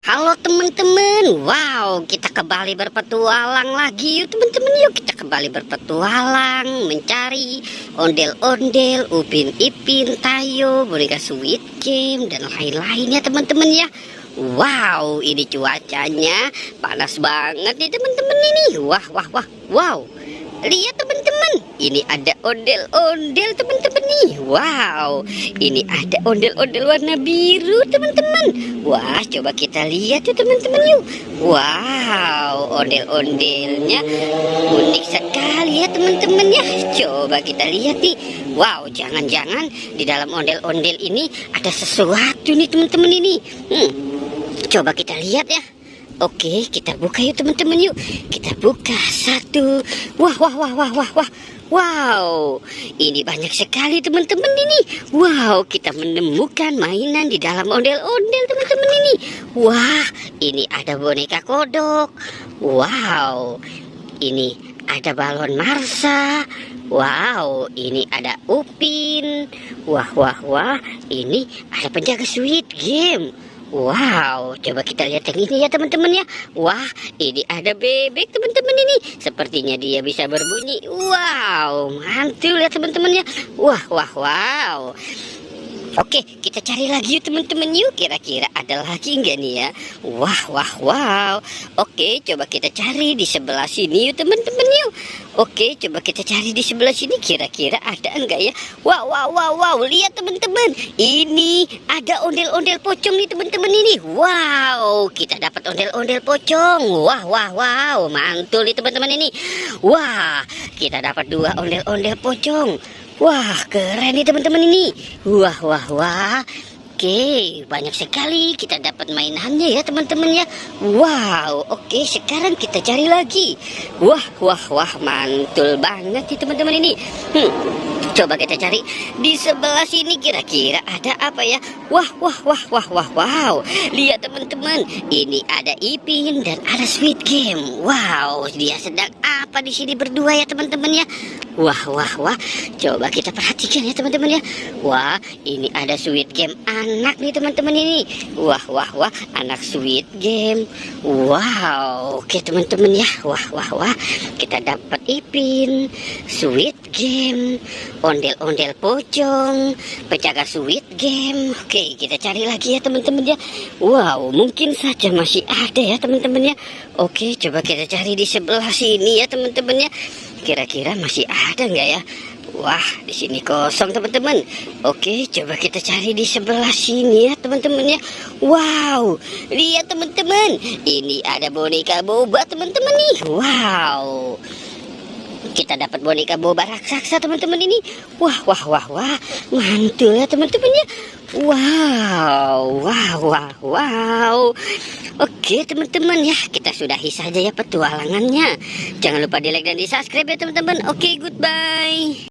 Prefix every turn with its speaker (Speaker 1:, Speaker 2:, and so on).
Speaker 1: Halo teman-teman, wow kita kembali berpetualang lagi yuk teman-teman. Yuk kita kembali berpetualang mencari ondel-ondel, Upin Ipin, Tayo, boneka Squid Game dan lain-lainnya teman-teman ya. Wow ini cuacanya panas banget nih teman-teman ini. Wow. Lihat teman-teman, ini ada ondel-ondel teman-teman nih. Wow, ini ada ondel-ondel warna biru teman-teman. Wah, coba kita lihat ya teman-teman yuk. Wow, ondel-ondelnya unik sekali ya teman-teman ya. Coba kita lihat nih. Wow, jangan-jangan di dalam ondel-ondel ini ada sesuatu nih teman-teman ini. Coba kita lihat ya. Oke, kita buka yuk teman-teman yuk. Kita buka satu. Wow, ini banyak sekali teman-teman ini. Wow, kita menemukan mainan di dalam ondel-ondel teman-teman ini. Wah, ini ada boneka kodok. Wow, ini ada balon Marsa. Wow, ini ada Upin. Wah, ini ada penjaga Squid Game. Wow, coba kita lihat yang ini ya teman-teman ya. Wah, ini ada bebek teman-teman ini. Sepertinya dia bisa berbunyi. Wow, mantul ya teman-teman ya. Wow. Oke, kita cari lagi yuk teman-teman yuk. Kira-kira ada lagi enggak nih ya? Wow. Oke, coba kita cari di sebelah sini yuk teman-teman yuk. Oke, coba kita cari di sebelah sini. Kira-kira ada enggak ya? Wow. Lihat teman-teman. Ini ada ondel-ondel pocong nih teman-teman ini. Wow, kita dapat ondel-ondel pocong. Wow. Mantul nih teman-teman ini. Wah, kita dapat 2 ondel-ondel pocong. Wah, keren nih teman-teman ini. Wah. Oke, banyak sekali kita dapat mainannya ya teman-teman ya. Wow, oke sekarang kita cari lagi. Wah, mantul banget nih teman-teman ini. Coba kita cari di sebelah sini kira-kira ada apa ya? Wow. Lihat teman-teman, ini ada Ipin dan ada Squid Game. Wow, dia sedang apa di sini berdua ya teman-teman ya? Wah. Coba kita perhatikan ya teman-teman ya. Wah, ini ada Squid Game anak nih teman-teman ini. Wah, anak Squid Game. Wow, oke teman-teman ya. Wah. Kita dapat Ipin, Squid Game, ondel-ondel pocong, penjaga Squid Game. Oke, kita cari lagi ya teman-teman ya. Wow, mungkin saja masih ada ya teman-teman ya. Oke, coba kita cari di sebelah sini ya teman-teman ya. Kira-kira masih ada nggak ya? Wah, di sini kosong teman-teman. Oke, coba kita cari di sebelah sini ya teman-teman ya. Wow, lihat teman-teman. Ini ada boneka boba teman-teman nih. Wow. Kita dapat boneka boba raksasa teman-teman ini. Wah. Mantul ya teman-teman ya. Wow. Oke teman-teman ya, kita sudahi saja ya petualangannya. Jangan lupa di like dan di subscribe ya teman-teman. Oke, goodbye.